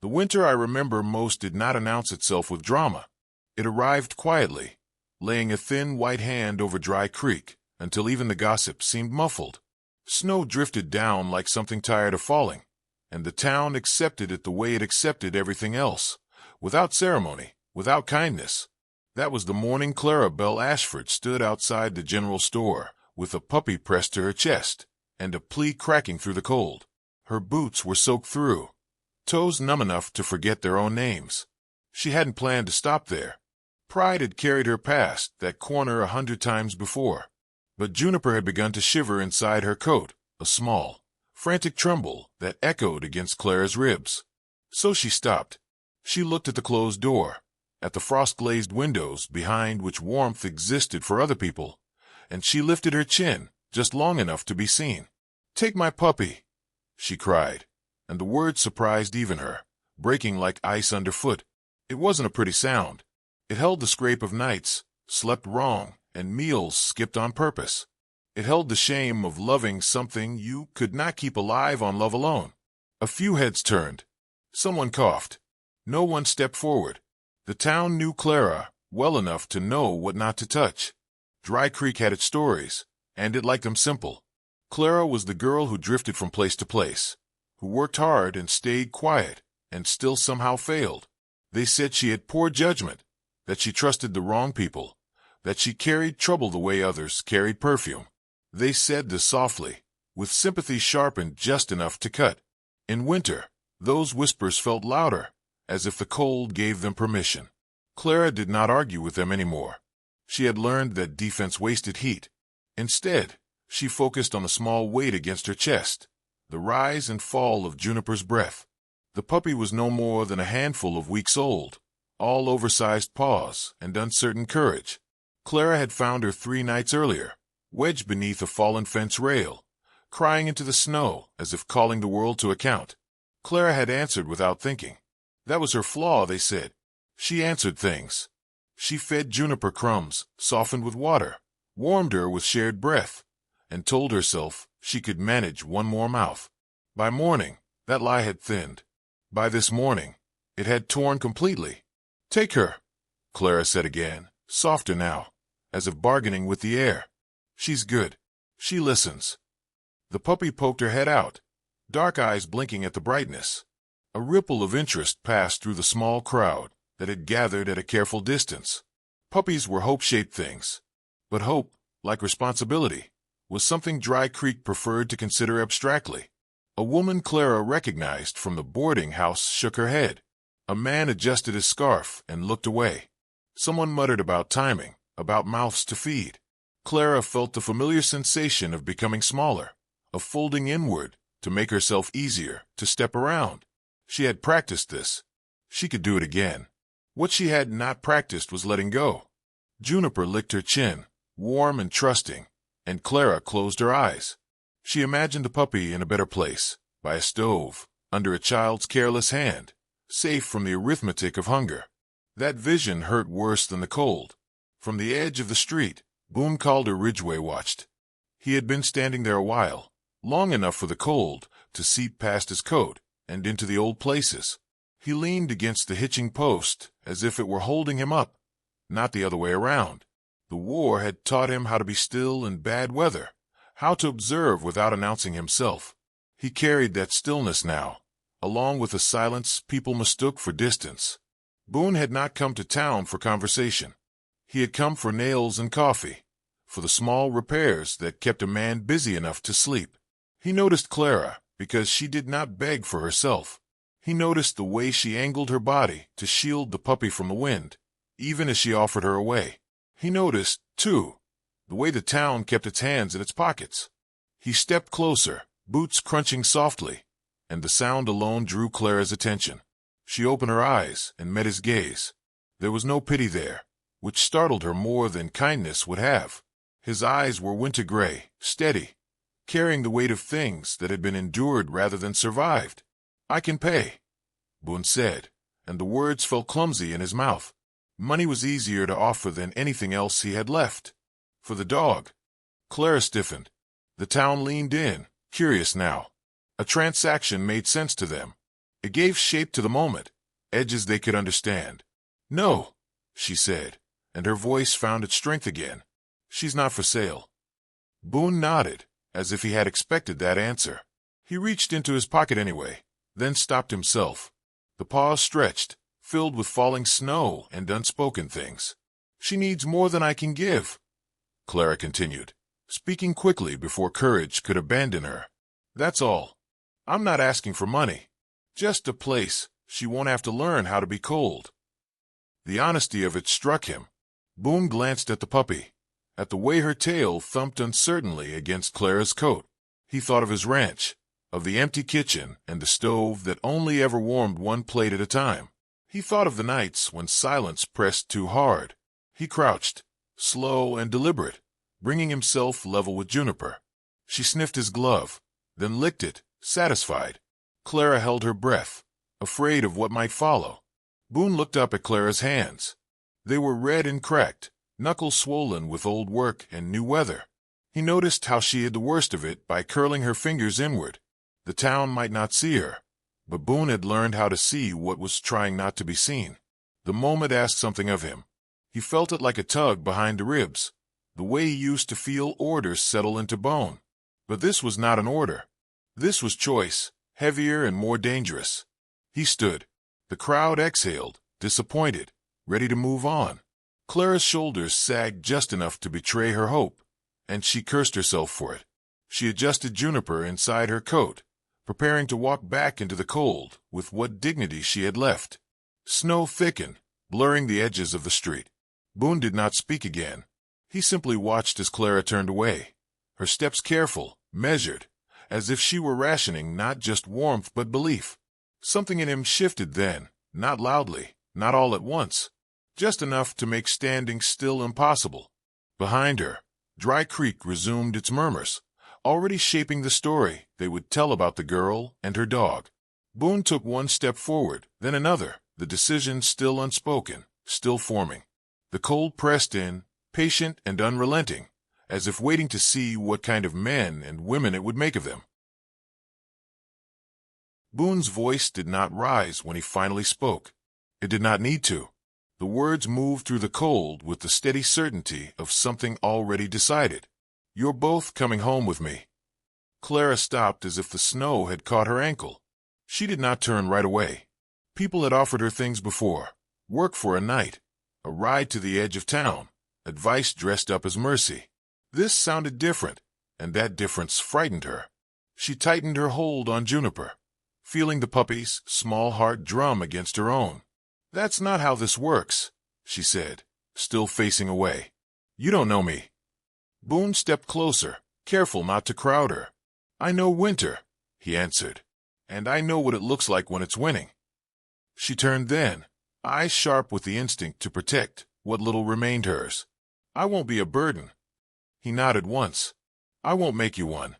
The winter I remember most did not announce itself with drama. It arrived quietly, laying a thin white hand over Dry Creek, until even the gossip seemed muffled. Snow drifted down like something tired of falling, and the town accepted it the way it accepted everything else, without ceremony, without kindness. That was the morning Clara Belle Ashford stood outside the general store, with a puppy pressed to her chest, and a plea cracking through the cold. Her boots were soaked through, toes numb enough to forget their own names. She hadn't planned to stop there. Pride had carried her past that corner 100 times before. But Juniper had begun to shiver inside her coat, a small, frantic tremble that echoed against Clara's ribs. So she stopped. She looked at the closed door, at the frost-glazed windows behind which warmth existed for other people, and she lifted her chin just long enough to be seen. "Take my puppy," she cried, and the word surprised even her, breaking like ice underfoot. It wasn't a pretty sound. It held the scrape of nights slept wrong and meals skipped on purpose. It held the shame of loving something you could not keep alive on love alone. A few heads turned. Someone coughed. No one stepped forward. The town knew Clara well enough to know what not to touch. Dry Creek had its stories, and it liked them simple. Clara was the girl who drifted from place to place, who worked hard and stayed quiet, and still somehow failed. They said she had poor judgment, that she trusted the wrong people, that she carried trouble the way others carried perfume. They said this softly, with sympathy sharpened just enough to cut. In winter, those whispers felt louder, as if the cold gave them permission. Clara did not argue with them anymore. She had learned that defense wasted heat. Instead, she focused on the small weight against her chest, the rise and fall of Juniper's breath. The puppy was no more than a handful of weeks old, all oversized paws and uncertain courage. Clara had found her 3 nights earlier, wedged beneath a fallen fence rail, crying into the snow as if calling the world to account. Clara had answered without thinking. That was her flaw, they said. She answered things. She fed Juniper crumbs, softened with water, warmed her with shared breath, and told herself she could manage one more mouth. By morning, that lie had thinned. By this morning, it had torn completely. "Take her," Clara said again, softer now, as if bargaining with the air. "She's good. She listens." The puppy poked her head out, dark eyes blinking at the brightness. A ripple of interest passed through the small crowd that had gathered at a careful distance. Puppies were hope-shaped things, but hope, like responsibility, was something Dry Creek preferred to consider abstractly. A woman Clara recognized from the boarding house shook her head. A man adjusted his scarf and looked away. Someone muttered about timing, about mouths to feed. Clara felt the familiar sensation of becoming smaller, of folding inward to make herself easier to step around. She had practiced this. She could do it again. What she had not practiced was letting go. Juniper licked her chin, warm and trusting, and Clara closed her eyes. She imagined the puppy in a better place, by a stove, under a child's careless hand, safe from the arithmetic of hunger. That vision hurt worse than the cold. From the edge of the street, Boone Calder Ridgway watched. He had been standing there a while, long enough for the cold to seep past his coat and into the old places. He leaned against the hitching post as if it were holding him up, not the other way around. The war had taught him how to be still in bad weather, how to observe without announcing himself. He carried that stillness now, along with a silence people mistook for distance. Boone had not come to town for conversation. He had come for nails and coffee, for the small repairs that kept a man busy enough to sleep. He noticed Clara because she did not beg for herself. He noticed the way she angled her body to shield the puppy from the wind, even as she offered her away. He noticed, too, the way the town kept its hands in its pockets. He stepped closer, boots crunching softly, and the sound alone drew Clara's attention. She opened her eyes and met his gaze. There was no pity there, which startled her more than kindness would have. His eyes were winter gray, steady, carrying the weight of things that had been endured rather than survived. "I can pay," Boone said, and the words felt clumsy in his mouth. Money was easier to offer than anything else he had left. For the dog. Clara stiffened. The town leaned in, curious now. A transaction made sense to them. It gave shape to the moment, edges they could understand. "No," she said, and her voice found its strength again. "She's not for sale." Boone nodded, as if he had expected that answer. He reached into his pocket anyway, then stopped himself. The paws stretched, filled with falling snow and unspoken things. "She needs more than I can give," Clara continued, speaking quickly before courage could abandon her. "That's all. I'm not asking for money. Just a place she won't have to learn how to be cold." The honesty of it struck him. Boone glanced at the puppy, at the way her tail thumped uncertainly against Clara's coat. He thought of his ranch, of the empty kitchen and the stove that only ever warmed one plate at a time. He thought of the nights when silence pressed too hard. He crouched, slow and deliberate, bringing himself level with Juniper. She sniffed his glove, then licked it, satisfied. Clara held her breath, afraid of what might follow. Boone looked up at Clara's hands. They were red and cracked, knuckles swollen with old work and new weather. He noticed how she had the worst of it by curling her fingers inward. The town might not see her, but Boone had learned how to see what was trying not to be seen. The moment asked something of him. He felt it like a tug behind the ribs, the way he used to feel orders settle into bone. But this was not an order. This was choice, heavier and more dangerous. He stood. The crowd exhaled, disappointed, ready to move on. Clara's shoulders sagged just enough to betray her hope, and she cursed herself for it. She adjusted Juniper inside her coat, preparing to walk back into the cold with what dignity she had left. Snow thickened, blurring the edges of the street. Boone did not speak again. He simply watched as Clara turned away, her steps careful, measured, as if she were rationing not just warmth but belief. Something in him shifted then, not loudly, not all at once, just enough to make standing still impossible. Behind her, Dry Creek resumed its murmurs, already shaping the story they would tell about the girl and her dog. Boone took one step forward, then another, the decision still unspoken, still forming. The cold pressed in, patient and unrelenting, as if waiting to see what kind of men and women it would make of them. Boone's voice did not rise when he finally spoke. It did not need to. The words moved through the cold with the steady certainty of something already decided. "You're both coming home with me." Clara stopped as if the snow had caught her ankle. She did not turn right away. People had offered her things before. Work for a night, a ride to the edge of town, advice dressed up as mercy. This sounded different, and that difference frightened her. She tightened her hold on Juniper, feeling the puppy's small heart drum against her own. "That's not how this works," she said, still facing away. "You don't know me." Boone stepped closer, careful not to crowd her. "I know winter," he answered, "and I know what it looks like when it's winning." She turned then, eyes sharp with the instinct to protect what little remained hers. "I won't be a burden." He nodded once. "I won't make you one."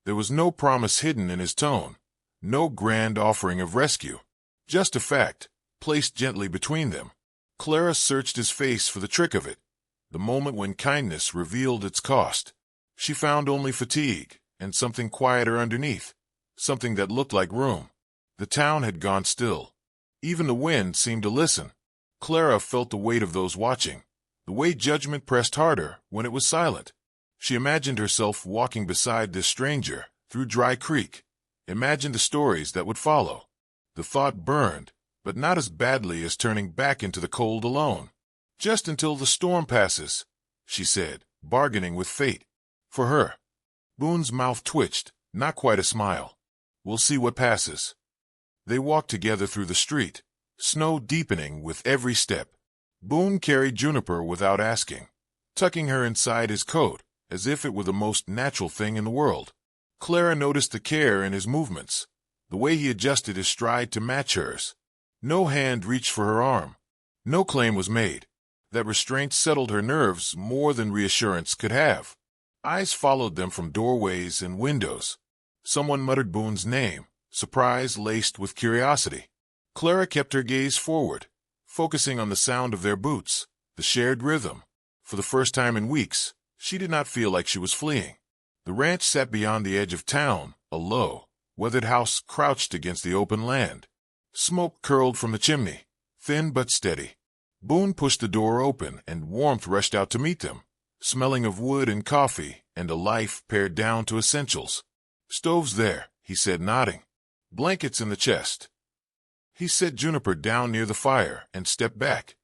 There was no promise hidden in his tone, no grand offering of rescue, just a fact, placed gently between them. Clara searched his face for the trick of it, the moment when kindness revealed its cost. She found only fatigue and something quieter underneath, something that looked like room. The town had gone still. Even the wind seemed to listen. Clara felt the weight of those watching, the way judgment pressed harder when it was silent. She imagined herself walking beside this stranger through Dry Creek, imagined the stories that would follow. The thought burned, but not as badly as turning back into the cold alone. "Just until the storm passes," she said, bargaining with fate. For her. Boone's mouth twitched, not quite a smile. "We'll see what passes." They walked together through the street, snow deepening with every step. Boone carried Juniper without asking, tucking her inside his coat, as if it were the most natural thing in the world. Clara noticed the care in his movements, the way he adjusted his stride to match hers. No hand reached for her arm. No claim was made. That restraint settled her nerves more than reassurance could have. Eyes followed them from doorways and windows. Someone muttered Boone's name, surprise laced with curiosity. Clara kept her gaze forward, focusing on the sound of their boots, the shared rhythm. For the first time in weeks, she did not feel like she was fleeing. The ranch sat beyond the edge of town, a low, weathered house crouched against the open land. Smoke curled from the chimney, thin but steady. Boone pushed the door open, and warmth rushed out to meet them, smelling of wood and coffee and a life pared down to essentials. "Stove's there," he said, nodding. "Blankets in the chest." He set Juniper down near the fire and stepped back,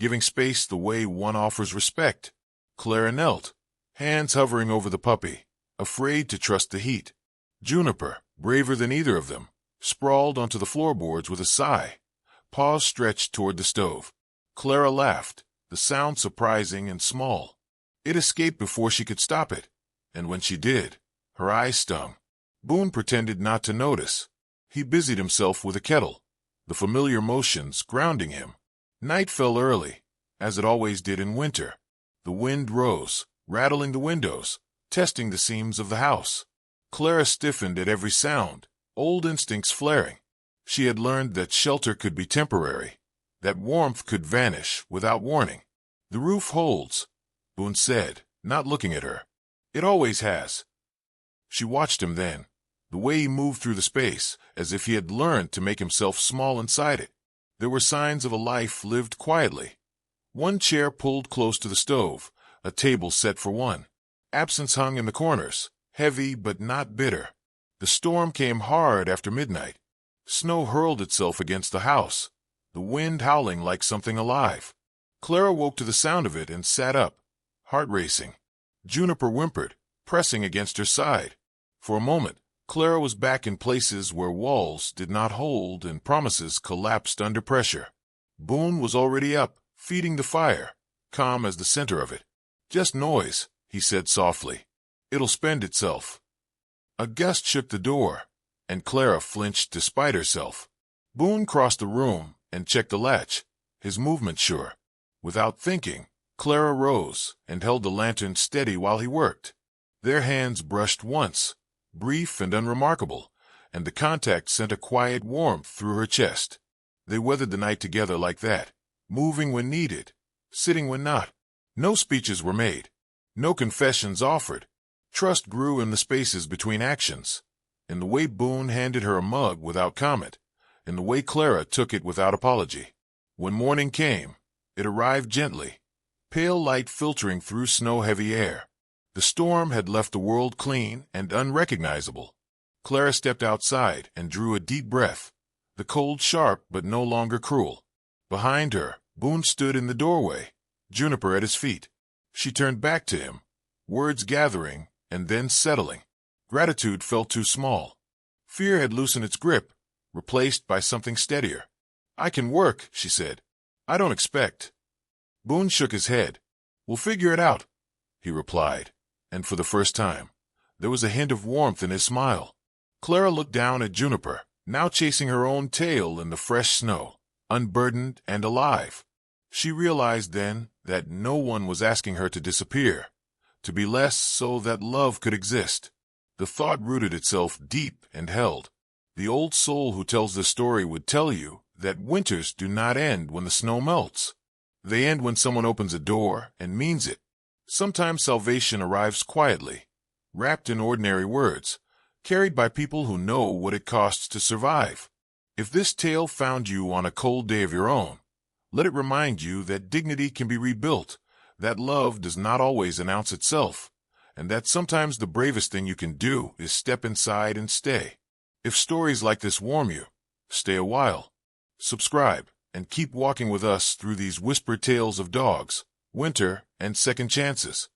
giving space the way one offers respect. Clara knelt, hands hovering over the puppy, afraid to trust the heat. Juniper, braver than either of them, sprawled onto the floorboards with a sigh, paws stretched toward the stove. Clara laughed, the sound surprising and small. It escaped before she could stop it, and when she did, her eyes stung. Boone pretended not to notice. He busied himself with a kettle, the familiar motions grounding him. Night fell early, as it always did in winter. The wind rose, rattling the windows, testing the seams of the house. Clara stiffened at every sound, old instincts flaring. She had learned that shelter could be temporary, that warmth could vanish without warning. "The roof holds," Boone said, not looking at her. "It always has." She watched him then, the way he moved through the space, as if he had learned to make himself small inside it. There were signs of a life lived quietly. One chair pulled close to the stove, a table set for one. Absence hung in the corners, heavy but not bitter. The storm came hard after midnight. Snow hurled itself against the house, the wind howling like something alive. Clara woke to the sound of it and sat up, heart racing. Juniper whimpered, pressing against her side. For a moment, Clara was back in places where walls did not hold and promises collapsed under pressure. Boone was already up, feeding the fire, calm as the center of it. "Just noise," he said softly. "It'll spend itself." A gust shook the door, and Clara flinched despite herself. Boone crossed the room and checked the latch, his movement sure. Without thinking, Clara rose and held the lantern steady while he worked. Their hands brushed once, brief and unremarkable, and the contact sent a quiet warmth through her chest. They weathered the night together like that, moving when needed, sitting when not. No speeches were made, no confessions offered. Trust grew in the spaces between actions, in the way Boone handed her a mug without comment, in the way Clara took it without apology. When morning came, it arrived gently, pale light filtering through snow-heavy air. The storm had left the world clean and unrecognizable. Clara stepped outside and drew a deep breath, the cold sharp but no longer cruel. Behind her, Boone stood in the doorway, Juniper at his feet. She turned back to him, words gathering and then settling. Gratitude felt too small. Fear had loosened its grip, replaced by something steadier. "I can work," she said. "I don't expect." Boone shook his head. "We'll figure it out," he replied, and for the first time, there was a hint of warmth in his smile. Clara looked down at Juniper, now chasing her own tail in the fresh snow, unburdened and alive. She realized then that no one was asking her to disappear, to be less so that love could exist. The thought rooted itself deep and held. The old soul who tells this story would tell you that winters do not end when the snow melts. They end when someone opens a door and means it. Sometimes salvation arrives quietly, wrapped in ordinary words, carried by people who know what it costs to survive. If this tale found you on a cold day of your own, let it remind you that dignity can be rebuilt, that love does not always announce itself, and that sometimes the bravest thing you can do is step inside and stay. If stories like this warm you, stay a while. Subscribe, and keep walking with us through these whispered tales of dogs, winter, and second chances.